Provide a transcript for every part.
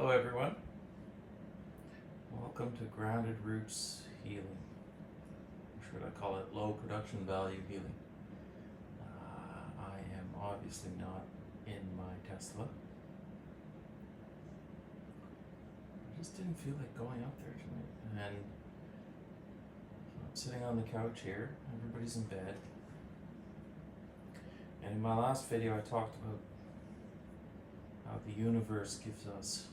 Hello, everyone. Welcome to Grounded Roots Healing. Or should I call it low production value healing? I am obviously not in my Tesla. I just didn't feel like going out there tonight. And I'm sitting on the couch here. Everybody's in bed. And in my last video, I talked about how the universe gives us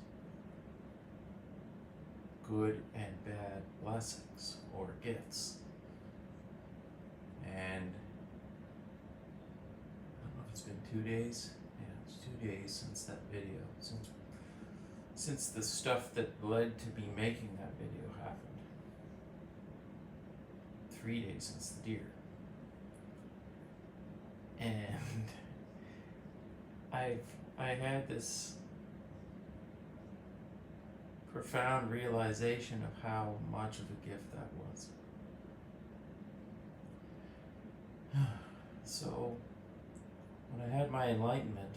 good and bad blessings or gifts. And I don't know if it's been 2 days. Yeah, it's 2 days since that video. Since the stuff that led to me making that video happened. 3 days since the deer. And I had this profound realization of how much of a gift that was. So, when I had my enlightenment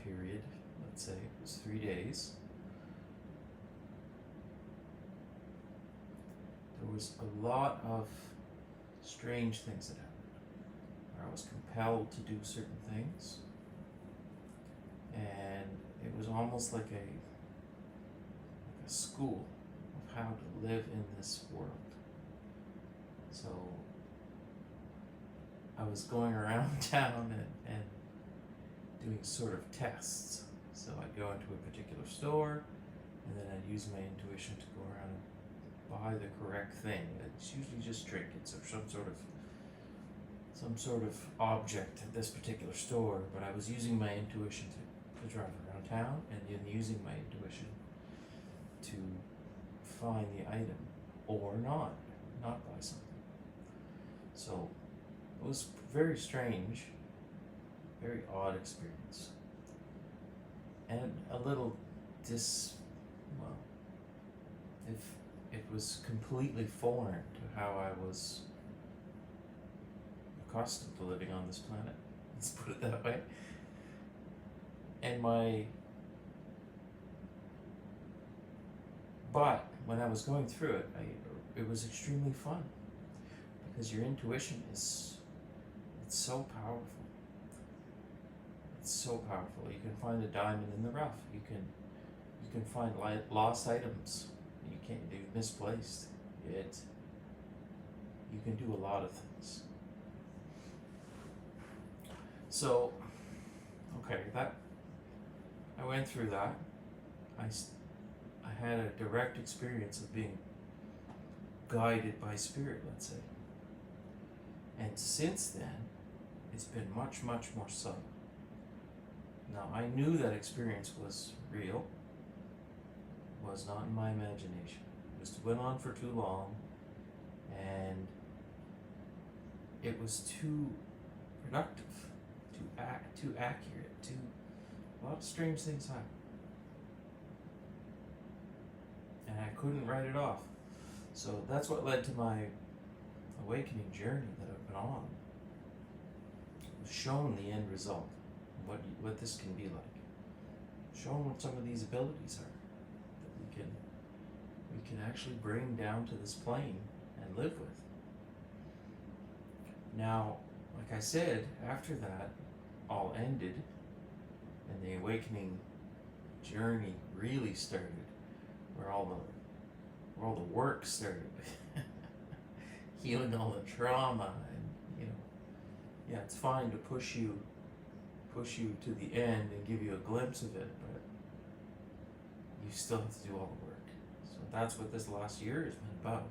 period, let's say it was 3 days, there was a lot of strange things that happened. Where I was compelled to do certain things, and it was almost like a school of how to live in this world. So I was going around town and doing sort of tests. So I'd go into a particular store, and then I'd use my intuition to go around and buy the correct thing. It's usually just trinkets or some sort of object at this particular store, but I was using my intuition to drive around town, and then using my intuition to find the item or not buy something. So it was very strange, very odd experience, and a little if it was completely foreign to how I was accustomed to living on this planet. Let's put it that way. But when I was going through it, it was extremely fun because your intuition it's so powerful. It's so powerful. You can find a diamond in the rough. You can find lost items. You can't do misplaced. You can do a lot of things. So, okay, I went through that. I had a direct experience of being guided by spirit, let's say. And since then, it's been much, much more subtle. Now, I knew that experience was real, was not in my imagination. It went on for too long, and it was too productive, too accurate, a lot of strange things happened. And I couldn't write it off. So that's what led to my awakening journey that I've been on. I've shown the end result, what this can be like. Shown what some of these abilities are that we can actually bring down to this plane and live with. Now, like I said, after that all ended and the awakening journey really started, where all the work started, healing all the trauma, and it's fine to push you to the end and give you a glimpse of it, but you still have to do all the work. So that's what this last year has been about.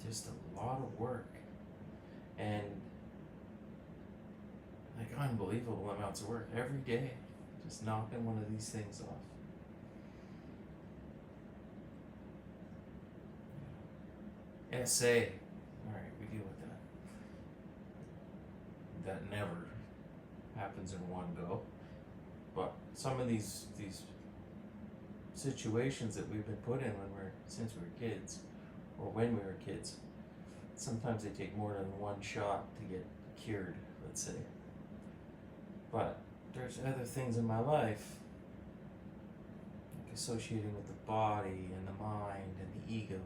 Just a lot of work, and like unbelievable amounts of work every day, just knocking one of these things off. Essay. Alright, we deal with that. That never happens in one go. But some of these situations that we've been put in since we were kids, or when we were kids, sometimes they take more than one shot to get cured, let's say. But there's other things in my life associating with the body and the mind and the ego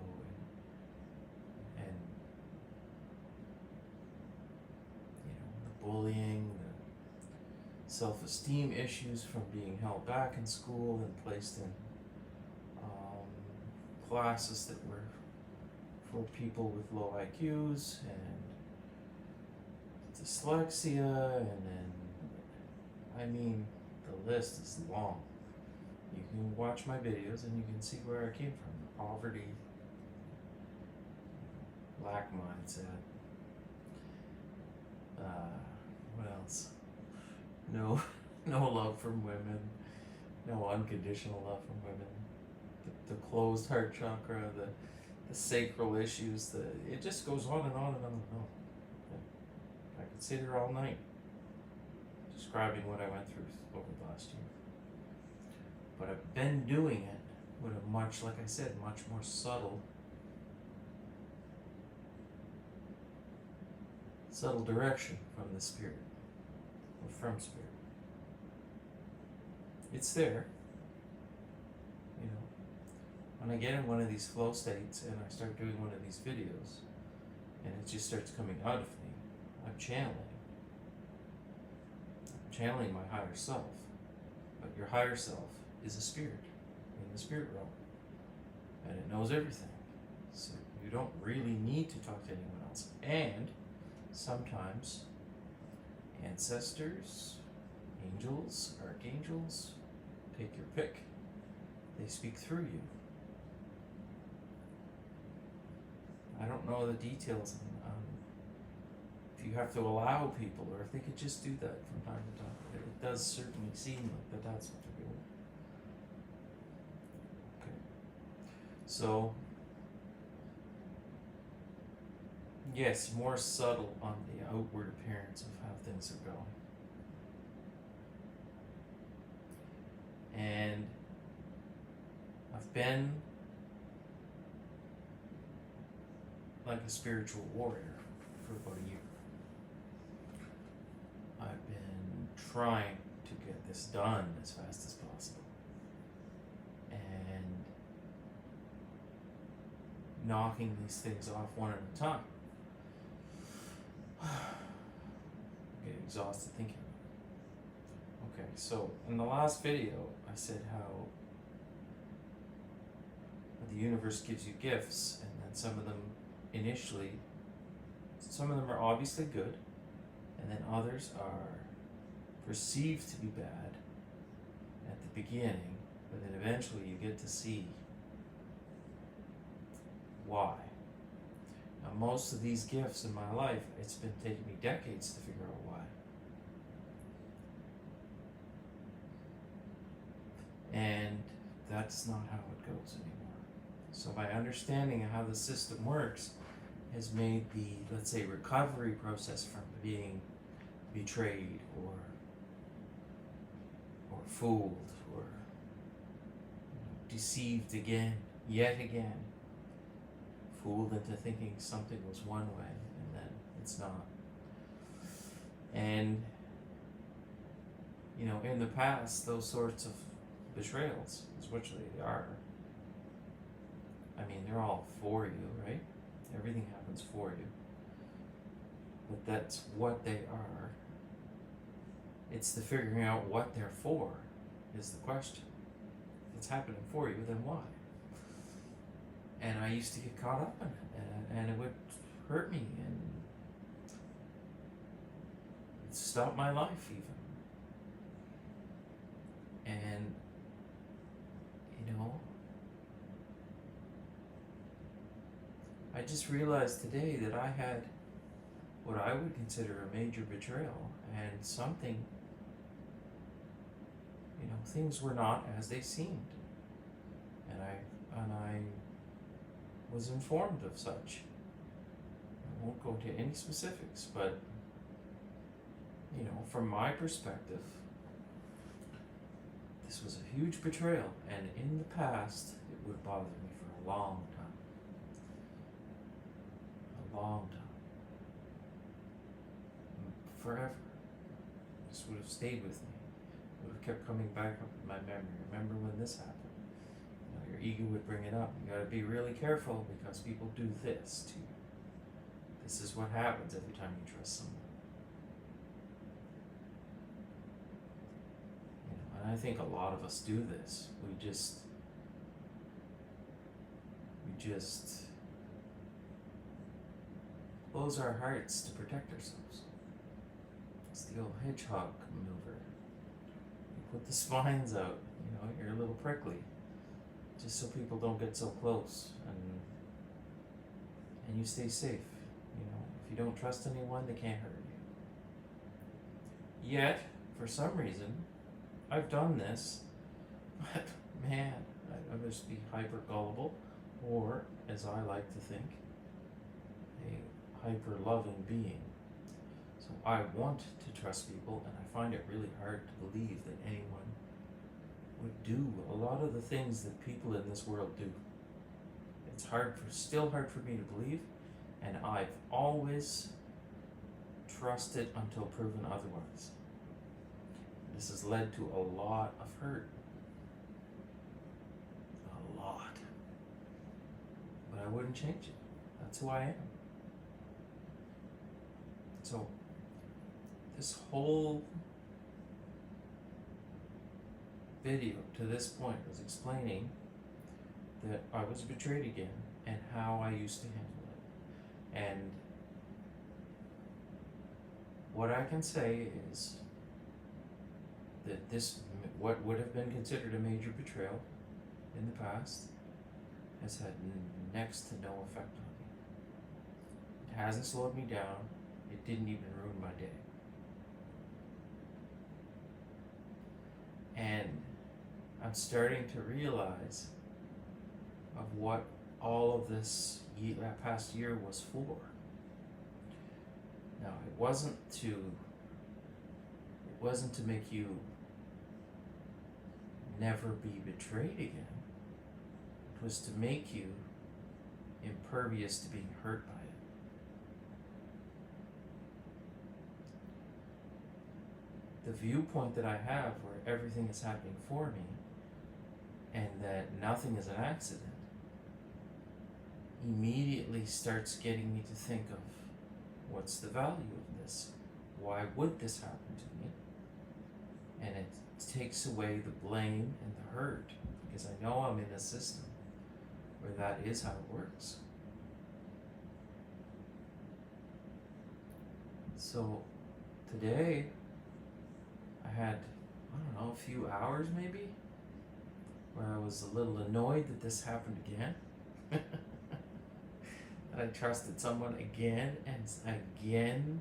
and the bullying, the self-esteem issues from being held back in school and placed in classes that were for people with low IQs and dyslexia, and then the list is long. You can watch my videos and you can see where I came from. Poverty, lack mindset, what else? No love from women, no unconditional love from women, the closed heart chakra, the sacral issues, it just goes on and on and on and on. I could sit here all night describing what I went through over the last year. But I've been doing it with a much, like I said, much more subtle direction from the spirit, or from spirit. It's there. When I get in one of these flow states and I start doing one of these videos and it just starts coming out of me, I'm channeling my higher self. But your higher self is a spirit in the spirit realm, and it knows everything. So you don't really need to talk to anyone else. And sometimes ancestors, angels, archangels, take your pick, they speak through you. I don't know the details on if you have to allow people, or if they could just do that from time to time. It does certainly seem like that's what they're doing. Okay. So, yes, more subtle on the outward appearance of how things are going. And I've been like a spiritual warrior for about a year. I've been trying to get this done as fast as possible, and knocking these things off one at a time. I get exhausted thinking about it. Okay, so in the last video I said how the universe gives you gifts, and then some of them are obviously good, and then others are perceived to be bad at the beginning, but then eventually you get to see why. Now, most of these gifts in my life, it's been taking me decades to figure out why. And that's not how it goes anymore. So my understanding of how the system works has made the, let's say, recovery process from being betrayed or fooled or deceived yet again, fooled into thinking something was one way and then it's not. And in the past, those sorts of betrayals, which they are, they're all for you, right? Everything happens for you. But that's what they are. It's the figuring out what they're for is the question. If it's happening for you, then why? And I used to get caught up in it, and it would hurt me, and it stopped my life even. And I just realized today that I had what I would consider a major betrayal, and something, things were not as they seemed, and I was informed of such. I won't go into any specifics, but from my perspective, this was a huge betrayal, and in the past, it would bother me for a long time. Forever. This would have stayed with me. It would have kept coming back up in my memory. Remember when this happened? ego would bring it up. You gotta be really careful because people do this to you. This is what happens every time you trust someone. You know, and I think a lot of us do this. We just close our hearts to protect ourselves. It's the old hedgehog maneuver. You put the spines out, you know, you're a little prickly, just so people don't get so close, and you stay safe. You know, if you don't trust anyone, they can't hurt you. Yet, for some reason, I've done this, but man, I must be hyper gullible, or as I like to think, a hyper loving being. So I want to trust people, and I find it really hard to believe that anyone would do a lot of the things that people in this world do. It's still hard for me to believe, and I've always trusted until proven otherwise. This has led to a lot of hurt. A lot. But I wouldn't change it. That's who I am. So, this whole video to this point was explaining that I was betrayed again and how I used to handle it. And what I can say is that this, what would have been considered a major betrayal in the past, has had next to no effect on me. It hasn't slowed me down. It didn't even ruin my day. And I'm starting to realize of what all of this that past year was for. Now, it wasn't to make you never be betrayed again. It was to make you impervious to being hurt by it. The viewpoint that I have where everything is happening for me and that nothing is an accident immediately starts getting me to think of what's the value of this? Why would this happen to me? And it takes away the blame and the hurt, because I know I'm in a system where that is how it works. So today I had, I don't know, a few hours maybe, where I was a little annoyed that this happened again. That I trusted someone again, and again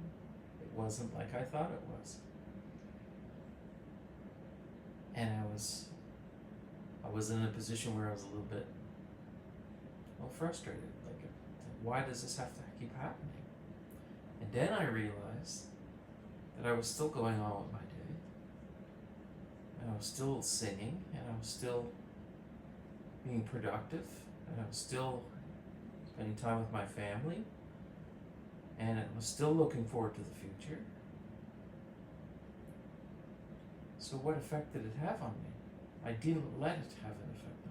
it wasn't like I thought it was. And I was in a position where I was a little bit, well, frustrated. Like, why does this have to keep happening? And then I realized that I was still going on with my day, and I was still singing, and I was still being productive, and I was still spending time with my family, and I was still looking forward to the future. So what effect did it have on me? I didn't let it have an effect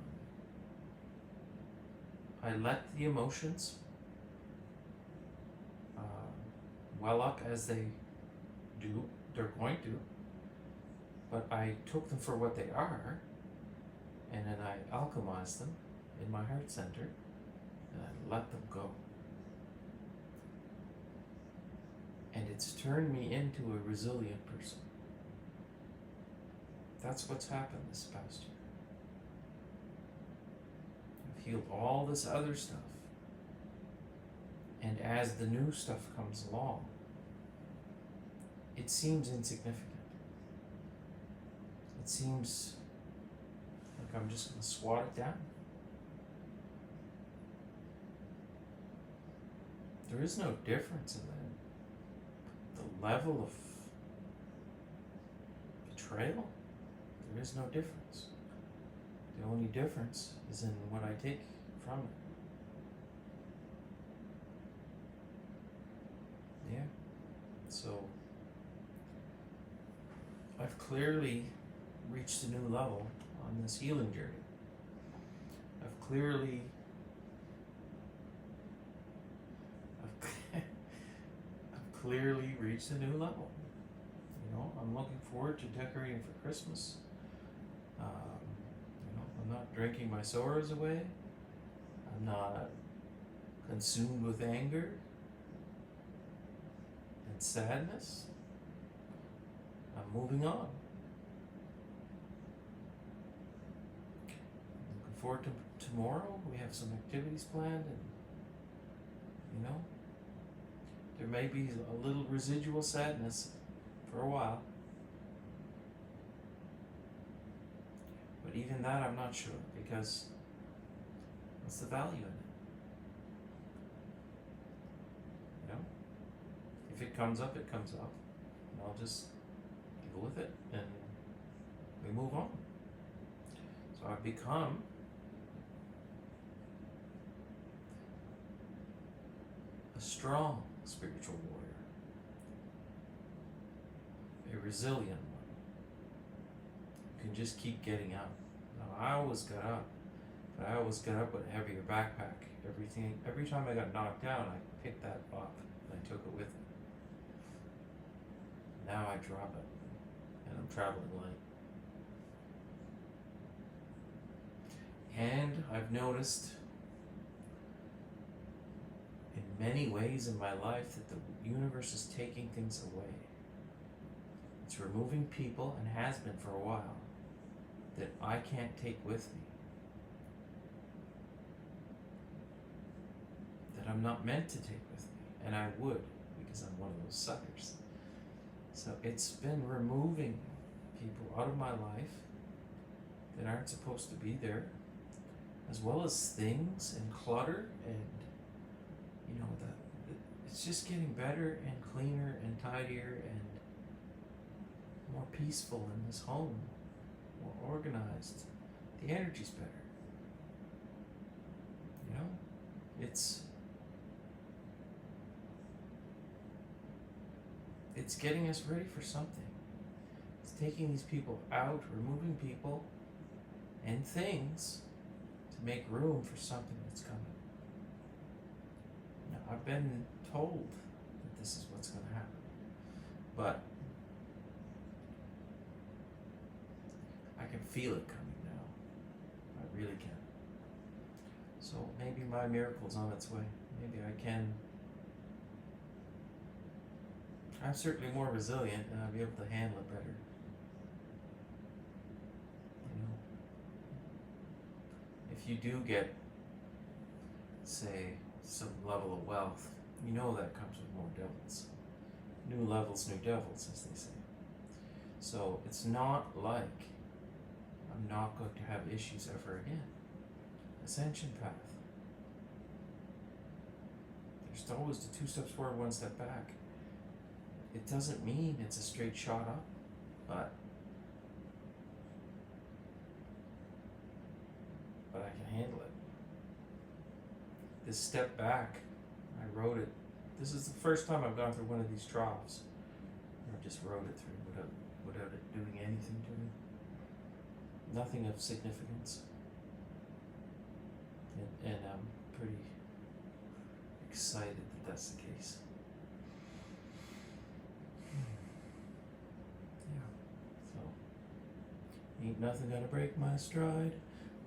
on me. I let the emotions well up as they do, they're going to, but I took them for what they are, and then I alchemized them in my heart center, and I let them go. And it's turned me into a resilient person. That's what's happened this past year. I've healed all this other stuff. And as the new stuff comes along, it seems insignificant. It seems like I'm just going to swat it down. There is no difference in the level of betrayal. There is no difference. The only difference is in what I take from it. Yeah. So I've clearly reached a new level on this healing journey. I've clearly I've clearly reached a new level. You know, I'm looking forward to decorating for Christmas. You know, I'm not drinking my sorrows away. I'm not consumed with anger and sadness. I'm moving on. Looking forward to tomorrow. We have some activities planned, and you know, there may be a little residual sadness for a while. But even that I'm not sure, because what's the value in it? You know? If it comes up, it comes up. And I'll just deal with it and we move on. So I've become a strong spiritual warrior, a resilient one. You can just keep getting up. Now, I always got up, but I always got up with a heavier backpack. Every time I got knocked down, I picked that up and I took it with me. Now I drop it, and I'm traveling light. And I've noticed in many ways in my life that the universe is taking things away. It's removing people, and has been for a while, that I can't take with me. That I'm not meant to take with me, and I would, because I'm one of those suckers. So it's been removing people out of my life that aren't supposed to be there, as well as things and clutter, and you know, it's just getting better and cleaner and tidier and more peaceful in this home, more organized. The energy's better. You know, it's getting us ready for something. It's taking these people out, removing people and things to make room for something that's coming. Now, I've been told that this is what's going to happen, but I can feel it coming now. I really can. So maybe my miracle's on its way. Maybe I can. I'm certainly more resilient, and I'll be able to handle it better. You know, if you do get, say, some level of wealth, you know that comes with more devils. New levels, new devils, as they say. So it's not like I'm not going to have issues ever again. Ascension path. There's always the 2 steps forward, 1 step back. It doesn't mean it's a straight shot up, but I can handle it. This step back, I rode it. This is the first time I've gone through one of these troughs. I just rode it through without it doing anything to me. Nothing of significance. And I'm pretty excited that that's the case. Yeah. So, ain't nothing gonna break my stride.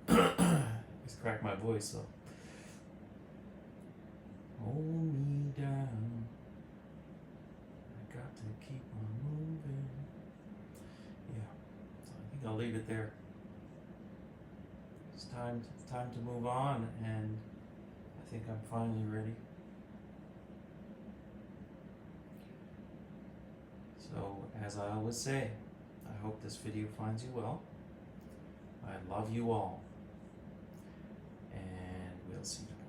Just crack my voice though. Hold me down. I got to keep on moving. Yeah. So I think I'll leave it there. It's time to move on, and I think I'm finally ready. So, as I always say, I hope this video finds you well. I love you all, and we'll see you tomorrow.